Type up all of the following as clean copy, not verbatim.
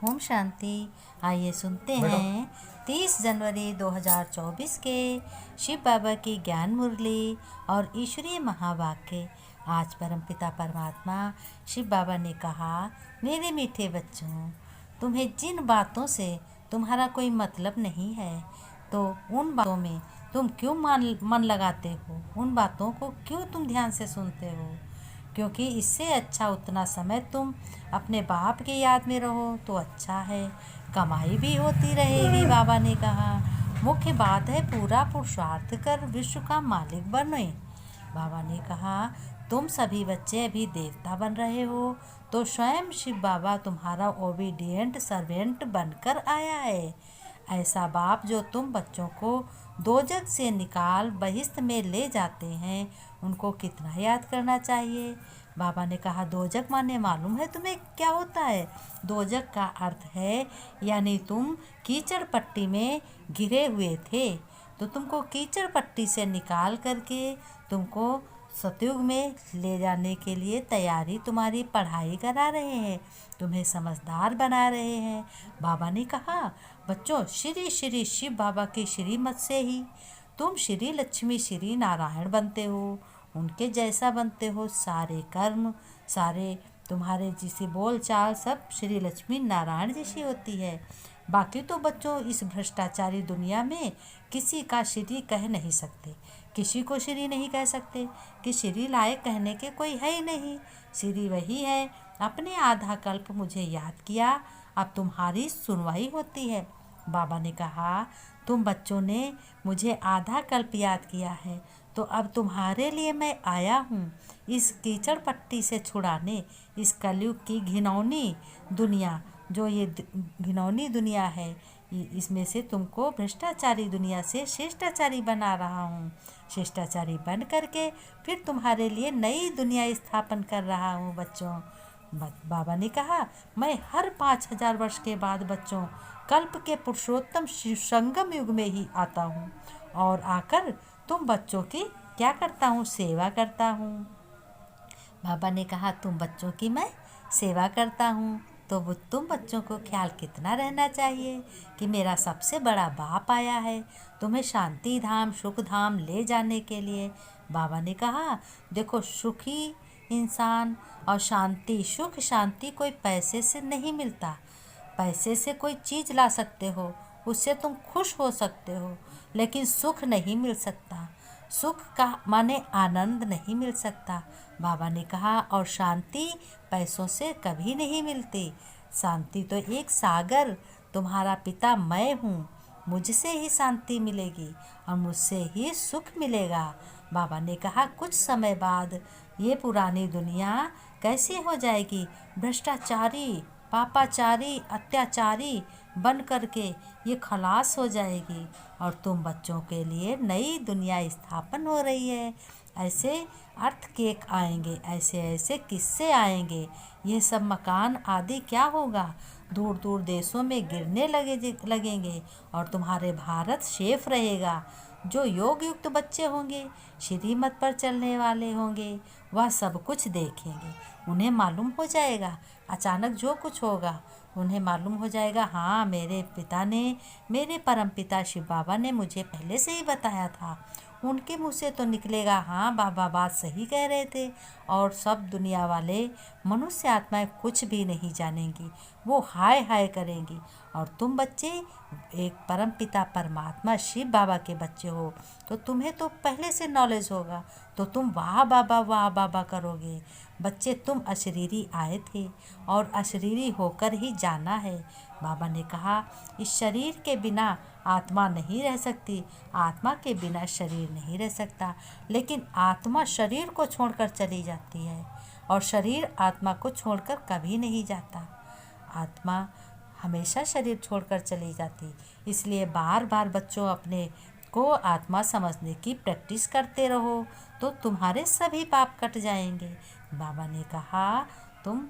ओम शांति। आइए सुनते हैं 30 जनवरी 2024 के शिव बाबा की ज्ञान मुरली और ईश्वरीय महावाक्य। आज परमपिता परमात्मा शिव बाबा ने कहा, मेरे मीठे बच्चों, तुम्हें जिन बातों से तुम्हारा कोई मतलब नहीं है तो उन बातों में तुम क्यों मन लगाते हो, उन बातों को क्यों तुम ध्यान से सुनते हो, क्योंकि इससे अच्छा उतना समय तुम अपने बाप की याद में रहो तो अच्छा है, कमाई भी होती रहेगी। बाबा ने कहा, मुख्य बात है पूरा पुरुषार्थ कर विश्व का मालिक बने। बाबा ने कहा, तुम सभी बच्चे अभी देवता बन रहे हो तो स्वयं शिव बाबा तुम्हारा ओबीडिएंट सर्वेंट बनकर आया है। ऐसा बाप जो तुम बच्चों को दोजख से निकाल बहिश्त में ले जाते हैं, उनको कितना याद करना चाहिए। बाबा ने कहा, दोजख माने मालूम है तुम्हें क्या होता है? दोजख का अर्थ है यानी तुम कीचड़ पट्टी में घिरे हुए थे तो तुमको कीचड़ पट्टी से निकाल करके तुमको सतयुग में ले जाने के लिए तैयारी तुम्हारी पढ़ाई करा रहे हैं, तुम्हें समझदार बना रहे हैं। बाबा ने कहा, बच्चों, श्री श्री शिव बाबा के श्रीमत से ही तुम श्री लक्ष्मी श्री नारायण बनते हो, उनके जैसा बनते हो। सारे कर्म, सारे तुम्हारे जैसी बोल चाल सब श्री लक्ष्मी नारायण जैसी होती है। बाकी तो बच्चों, इस भ्रष्टाचारी दुनिया में किसी का श्री कह नहीं सकते, किसी को श्री नहीं कह सकते कि श्री लायक कहने के कोई है ही नहीं। श्री वही है, अपने आधा कल्प मुझे याद किया, अब तुम्हारी सुनवाई होती है। बाबा ने कहा, तुम बच्चों ने मुझे आधा कल्प याद किया है तो अब तुम्हारे लिए मैं आया हूँ इस कीचड़ पट्टी से छुड़ाने। इस कलयुग की घिनौनी दुनिया, जो ये घिनौनी दुनिया है, इसमें से तुमको भ्रष्टाचारी दुनिया से शिष्टाचारी बना रहा हूँ। शिष्टाचारी बन करके फिर तुम्हारे लिए नई दुनिया स्थापन कर रहा हूँ। बच्चों, बाबा ने कहा, मैं हर 5000 वर्ष के बाद बच्चों कल्प के पुरुषोत्तम संगम युग में ही आता हूँ और आकर तुम बच्चों की क्या करता हूँ, सेवा करता हूँ। बाबा ने कहा, तुम बच्चों की मैं सेवा करता हूँ तो वो तुम बच्चों को ख्याल कितना रहना चाहिए कि मेरा सबसे बड़ा बाप आया है तुम्हें शांति धाम सुख धाम ले जाने के लिए। बाबा ने कहा, देखो, सुखी इंसान और शांति, सुख शांति कोई पैसे से नहीं मिलता। पैसे से कोई चीज़ ला सकते हो, उससे तुम खुश हो सकते हो, लेकिन सुख नहीं मिल सकता। सुख का माने आनंद नहीं मिल सकता। बाबा ने कहा, और शांति पैसों से कभी नहीं मिलती। शांति तो एक सागर, तुम्हारा पिता मैं हूँ, मुझसे ही शांति मिलेगी और मुझसे ही सुख मिलेगा। बाबा ने कहा, कुछ समय बाद ये पुरानी दुनिया कैसे हो जाएगी? भ्रष्टाचारी, पापाचारी, अत्याचारी बन करके ये खलास हो जाएगी और तुम बच्चों के लिए नई दुनिया स्थापन हो रही है। ऐसे अर्थ केक आएंगे, ऐसे ऐसे किस्से आएंगे, ये सब मकान आदि क्या होगा, दूर दूर देशों में गिरने लगेंगे और तुम्हारे भारत सेफ रहेगा। जो योग युक्त बच्चे होंगे, श्रीमत पर चलने वाले होंगे, वह सब कुछ देखेंगे, उन्हें मालूम हो जाएगा। अचानक जो कुछ होगा उन्हें मालूम हो जाएगा, हाँ, मेरे पिता ने, मेरे परम पिता शिव बाबा ने मुझे पहले से ही बताया था। उनके मुँह से तो निकलेगा, हाँ बाबा बात सही कह रहे थे। और सब दुनिया वाले मनुष्य आत्माएं कुछ भी नहीं जानेंगी, वो हाय हाय करेंगी। और तुम बच्चे एक परम पिता परमात्मा शिव बाबा के बच्चे हो तो तुम्हें तो पहले से नॉलेज होगा, तो तुम वाह बाबा करोगे। बच्चे, तुम अशरीरी आए थे और अशरीरी होकर ही जाना है। बाबा ने कहा, इस शरीर के बिना आत्मा नहीं रह सकती, आत्मा के बिना शरीर नहीं रह सकता, लेकिन आत्मा शरीर को छोड़कर चली जाती है और शरीर आत्मा को छोड़कर कभी नहीं जाता। आत्मा हमेशा शरीर छोड़कर चली जाती। इसलिए बार बार बच्चों अपने को आत्मा समझने की प्रैक्टिस करते रहो तो तुम्हारे सभी पाप कट जाएंगे। बाबा ने कहा, तुम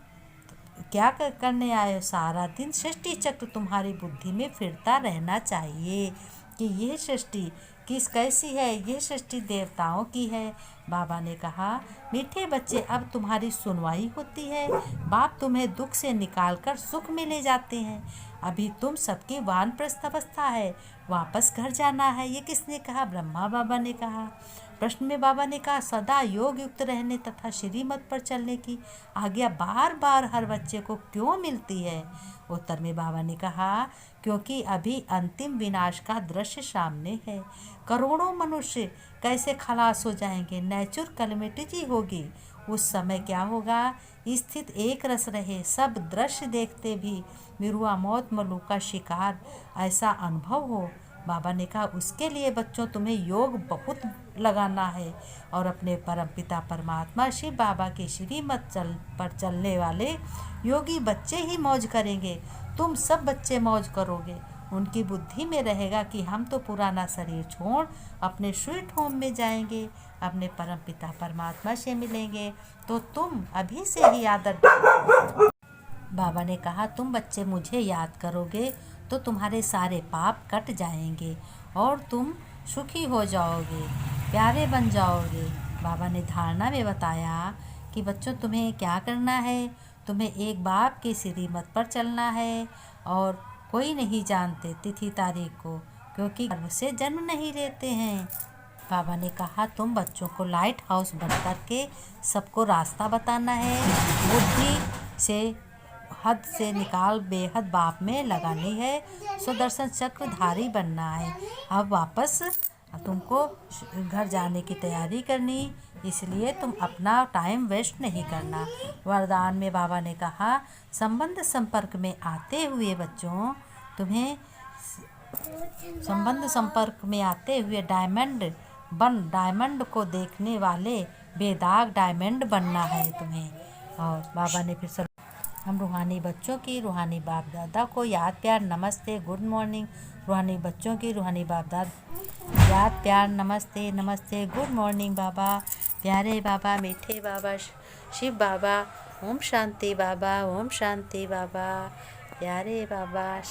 क्या करने आए हो? सारा दिन सृष्टि चक्र तुम्हारी बुद्धि में फिरता रहना चाहिए कि यह सृष्टि किस कैसी है, ये सृष्टि देवताओं की है। बाबा ने कहा, मीठे बच्चे, अब तुम्हारी सुनवाई होती है। बाप तुम्हें दुख से निकालकर सुख में ले जाते हैं। अभी तुम सबकी वानप्रस्थ अवस्था है, वापस घर जाना है। ये किसने कहा? ब्रह्मा बाबा ने कहा। प्रश्न में बाबा ने कहा, सदा योग युक्त रहने तथा श्रीमत पर चलने की आज्ञा बार बार हर बच्चे को क्यों मिलती है? उत्तर में बाबा ने कहा, क्योंकि अभी अंतिम विनाश का दृश्य सामने है। करोड़ों मनुष्य कैसे खलास हो जाएंगे, नेचुर कैलेमिटी होगी। उस समय क्या होगा? स्थित एक रस रहे, सब दृश्य देखते भी निरुआ मौत मलू का शिकार, ऐसा अनुभव हो। बाबा ने कहा, उसके लिए बच्चों तुम्हें योग बहुत लगाना है और अपने परमपिता परमात्मा शिव बाबा के श्रीमत पर चलने वाले योगी बच्चे ही मौज करेंगे। तुम सब बच्चे मौज करोगे। उनकी बुद्धि में रहेगा कि हम तो पुराना शरीर छोड़ अपने स्वीट होम में जाएंगे, अपने परमपिता परमात्मा से मिलेंगे। तो तुम अभी से ही आदत। बाबा ने कहा, तुम बच्चे मुझे याद करोगे तो तुम्हारे सारे पाप कट जाएंगे और तुम सुखी हो जाओगे, प्यारे बन जाओगे। बाबा ने धारणा में बताया कि बच्चों, तुम्हें क्या करना है? तुम्हें एक बाप के श्रीमत पर चलना है और कोई नहीं जानते तिथि तारीख को, क्योंकि गर्भ से जन्म नहीं लेते हैं। बाबा ने कहा, तुम बच्चों को लाइट हाउस बन करके सबको रास्ता बताना है। बुद्धि से हद से निकाल बेहद बाप में लगानी है। सुदर्शन चक्रधारी बनना है। अब वापस तुमको घर जाने की तैयारी करनी, इसलिए तुम अपना टाइम वेस्ट नहीं करना। वरदान में बाबा ने कहा, संबंध संपर्क में आते हुए बच्चों, तुम्हें संबंध संपर्क में आते हुए डायमंड को देखने वाले बेदाग डायमंड बनना है तुम्हें। और बाबा ने फिर हम रूहानी बच्चों की रूहानी बाप दादा को याद प्यार नमस्ते, गुड मॉर्निंग। रूहानी बच्चों की रूहानी बाप दादा याद प्यार नमस्ते नमस्ते, गुड मॉर्निंग बाबा। प्यारे बाबा, मीठे बाबा, शिव बाबा, ओम शांति बाबा, ओम शांति बाबा, प्यारे बाबा।